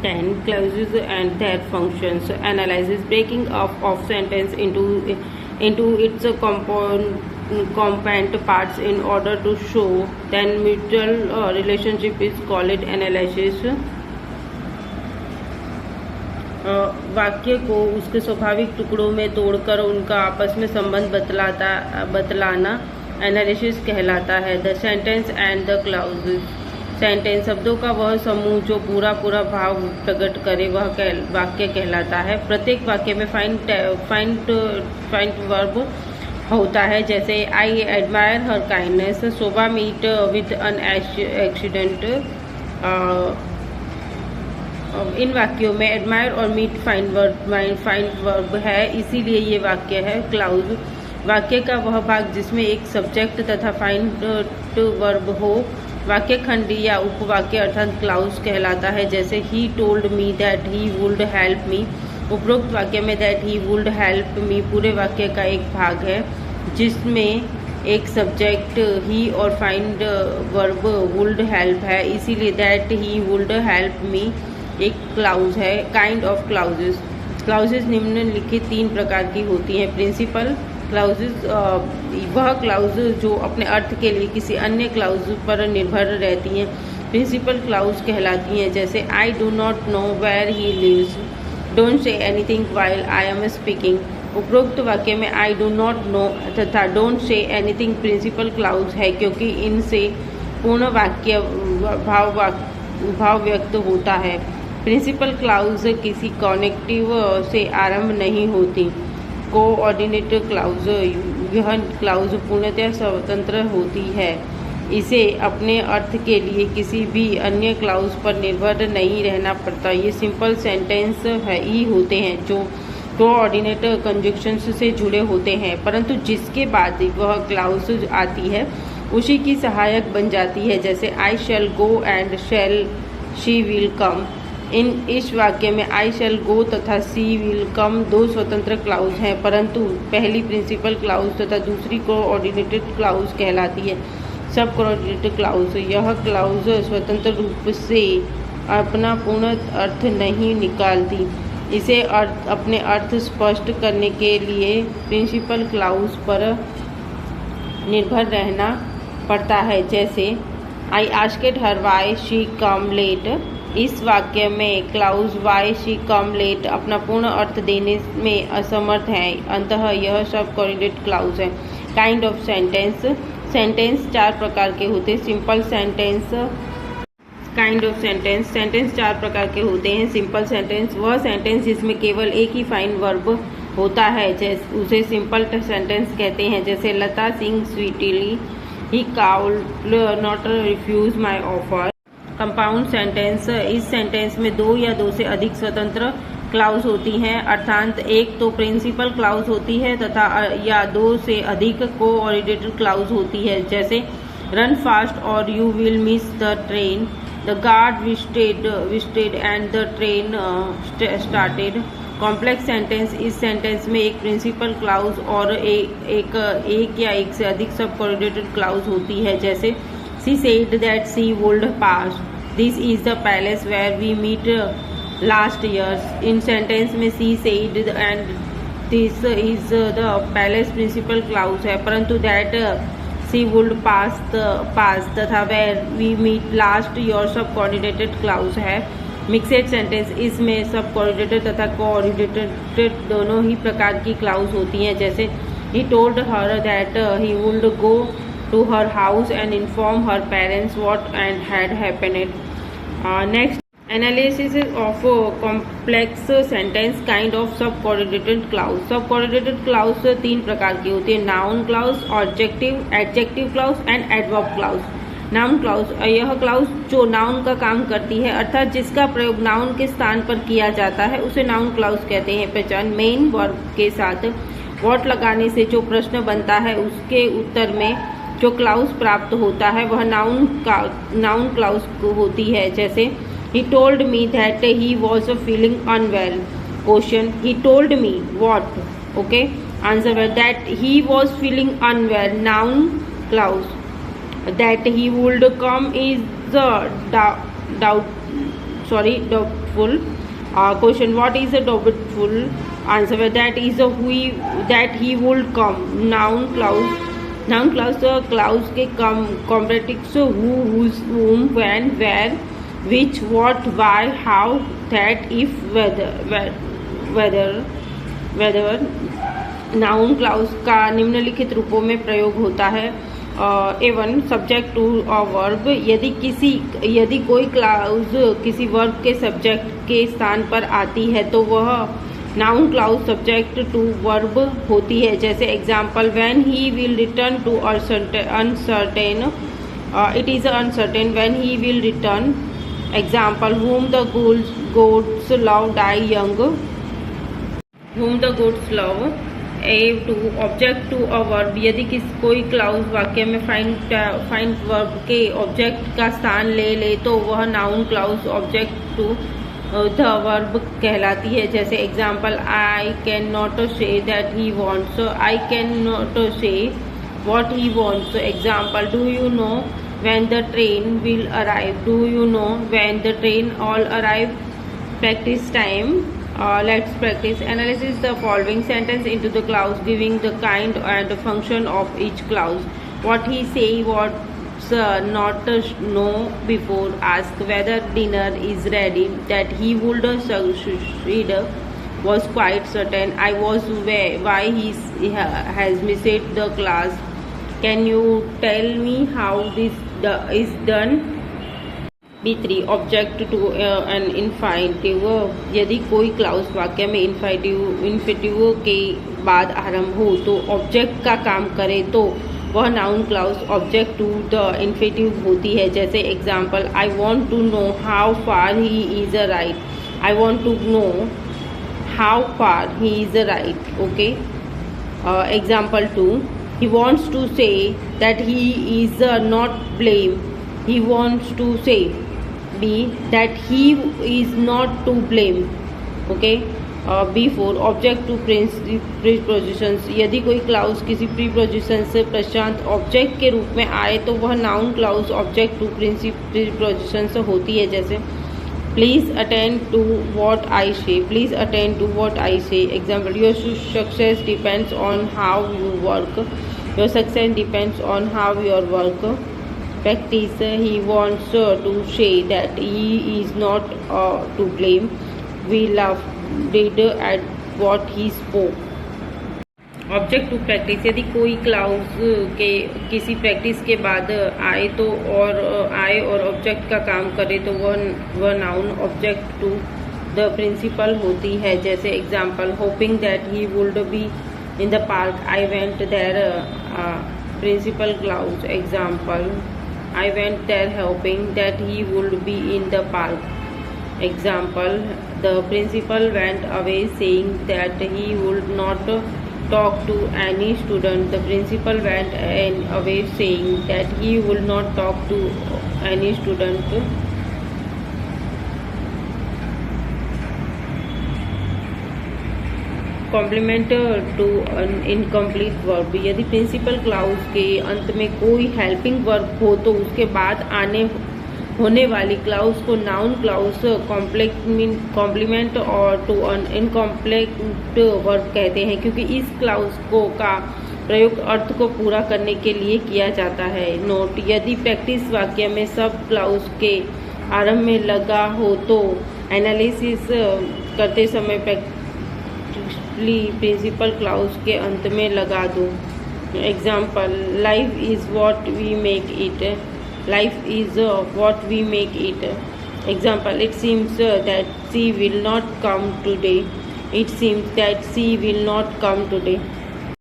10 clauses and their functions, analyzes breaking up of sentence into its component parts in order to show then mutual relationship is called analysis. वाक्य को उसके स्वाभाविक टुकड़ों में तोड़कर उनका आपस में संबंध बतलाना एनालिसिस कहलाता है. The sentence and the clauses. Sentence शब्दों का वह समूह जो पूरा भाव प्रकट करे वह वाक्य कहलाता है. प्रत्येक वाक्य में फाइंड वर्ब होता है, जैसे I admire her kindness, Shobha meet with an accident. इन वाक्यों में एडमायर और मीट फाइंड वर्ब है, इसीलिए ये वाक्य है. क्लाउज. वाक्य का वह भाग जिसमें एक सब्जेक्ट तथा फाइंड वर्ब हो वाक्य खंडी या उपवाक्य अर्थात क्लाउज कहलाता है, जैसे he told me that he would help me. उपरोक्त वाक्य में that he would help me पूरे वाक्य का एक भाग है जिसमें एक सब्जेक्ट ही और फाइंड वर्ब वुड हेल्प है, इसीलिए that he would help me एक क्लाउज है. Kind of clauses. क्लाउजेस निम्नलिखित 3 प्रकार की होती हैं. प्रिंसिपल क्लाउजेस वह क्लाउज जो अपने अर्थ के लिए किसी अन्य क्लाउज पर निर्भर रहती हैं प्रिंसिपल क्लाउज कहलाती हैं, जैसे I do not know where he lives, don't say anything while I am speaking. उपरोक्त वाक्य में आई डू नॉट नो तथा don't say anything principal clause है क्योंकि इनसे पूर्ण वाक्य भाव व्यक्त होता है. प्रिंसिपल क्लाउज किसी कॉनेक्टिव से आरंभ नहीं होती. Coordinate clause. यह क्लाउज पूर्णतः स्वतंत्र होती है, इसे अपने अर्थ के लिए किसी भी अन्य क्लाउज पर निर्भर नहीं रहना पड़ता. ये सिंपल सेंटेंस ही होते हैं जो कोऑर्डिनेट कंजक्शंस से जुड़े होते हैं, परंतु जिसके बाद वह क्लाउज आती है उसी की सहायक बन जाती है, जैसे I shall go and shall she will come. इस वाक्य में आई शैल गो तथा सी विल कम 2 स्वतंत्र क्लाउज हैं, परंतु पहली प्रिंसिपल क्लाउज तथा दूसरी कोऑर्डिनेटेड क्लाउज कहलाती है. सब कोऑर्डिनेटेड क्लाउज. यह क्लाउज स्वतंत्र रूप से अपना पूर्ण अर्थ नहीं निकालती. इसे अपने अर्थ स्पष्ट करने के लिए प्रिंसिपल क्लाउज पर निर्भर रहना पड़ता है, जैसे I asked her why she come late. इस वाक्य में clause why she come late अपना पूर्ण अर्थ देने में असमर्थ है, अतः यह सब कोऑर्डिनेटेड क्लाउज है. Kind of sentence. सेंटेंस 4 प्रकार के होते हैं. Simple sentence. Kind of sentence. Sentence 4 प्रकार के होते हैं. सिंपल सेंटेंस वह सेंटेंस जिसमें केवल एक ही फाइंड वर्ब होता है, जैसे उसे सिंपल सेंटेंस कहते हैं, जैसे Lata sing sweetly he could not refuse my offer. Compound sentence. इस सेंटेंस में 2 या 2 से अधिक स्वतंत्र क्लाउज होती हैं, अर्थात एक तो प्रिंसिपल क्लाउज होती है तथा या 2 से अधिक कोऑर्डिनेटेड क्लाउज होती है, जैसे रन फास्ट और you will miss the train, the guard विस्टेड and the train started. Complex sentence. इस सेंटेंस में एक प्रिंसिपल क्लाउज और एक या एक से अधिक सब कोऑर्डिनेटेड क्लाउज होती है, जैसे she said that she would pass, this is the palace where we meet last year. इन सेंटेंस में she said and this is the palace principal clause है, परंतु दैट शी वुड पास तथा where we meet last year sub coordinated clause है. Mixed sentence. इसमें sub coordinated तथा coordinated दोनों ही प्रकार की क्लाउज होती हैं, जैसे he told her that he would go to her house and inform her parents what and had happened. Next, analysis of complex sentence. Kind of sub coordinated clause. Sub coordinated clause 3 प्रकार की होती है. Noun clause, adjective clause and adverb clause. Noun clause. यह clause जो noun का काम करती है, अर्थात जिसका प्रयोग नाउन के स्थान पर किया जाता है, उसे नाउन क्लाउज कहते हैं. पहचान. मेन वर्ब के साथ व्हाट लगाने से जो प्रश्न बनता है उसके उत्तर में जो क्लाउज प्राप्त होता है वह नाउन क्लाउज होती है, जैसे he told me that he was feeling unwell. Question. He told me what. Okay. Answer that he was feeling unwell. Noun clause. That he would come is the doubtful. Question: what is a doubtful? Answer: that is a that he would come. Noun clause clause के comparative who, whose, whom, when, where, which, what, why, how, that, if, whether. Noun clause का निम्नलिखित रूपों में प्रयोग होता है. A1 subject to a verb. यदि कोई क्लाउज किसी वर्ब के सब्जेक्ट के स्थान पर आती है तो वह noun clause subject to verb होती है. जैसे example: when he will return to uncertain, it is uncertain when he will return. Example: whom the goats love die young, whom the goats love. A2 object to a verb. यदि कोई clause वाक्य में find verb के object का स्थान ले तो वह noun clause object to the verb कहलाती है. जैसे example: I can not say that he wants, I can not say what he wants. Example: do you know when the train will arrive, do you know when the train all arrive. Practice time. Let's practice. Analyze the following sentence into the clause, giving the kind and function of each clause. What he say, what's not know before. Ask whether dinner is ready. That he would succeed was quite certain. I was why he has missed the class. Can you tell me how this is done? B3 object to an infinitive. यदि कोई clause वाक्य में infinitive के बाद आरंभ हो तो object का काम करे तो वह noun clause object to the infinitive होती है. जैसे example: I want to know how far he is right, I want to know how far he is right. Okay. Example 2: he wants to say that he is not blame, he wants to say. B that he is not to blame. Okay. B4 object to prepositions. यदि कोई clause किसी preposition से पश्चात object के रूप में आए तो वह noun clause object to prepositions होती है. जैसे please attend to what I say, please attend to what I say. Example: your success depends on how you work, your success depends on how your work. Practice: he wants to say that he is not to blame. We laughed at what he spoke. Object to practice. यदि कोई clause के किसी practice के बाद आए और object का काम करे तो वह noun object to the principal होती है. जैसे example: hoping that he would be in the park, I went there. Principal clause. Example: I went there hoping that he would be in the park. Example: the principal went away saying that he would not talk to any student. The principal went away saying that he would not talk to any student. Complement to incomplete verb. यदि principal clause के अंत में कोई helping verb हो तो उसके बाद होने वाली क्लाउज को नाउन क्लाउज कॉम्प्लीमेंट और टू इनकम्प्लीट वर्ब कहते हैं, क्योंकि इस क्लाउज का प्रयोग अर्थ को पूरा करने के लिए किया जाता है. नोट: यदि प्रैक्टिस वाक्य में सब क्लाउज के आरंभ में लगा हो तो एनालिसिस करते समय प्रिंसिपल क्लाउज के अंत में लगा दो. Example: life is what we make it, life is what we make it. Example: it seems that she will not come today, it seems that she will not come today.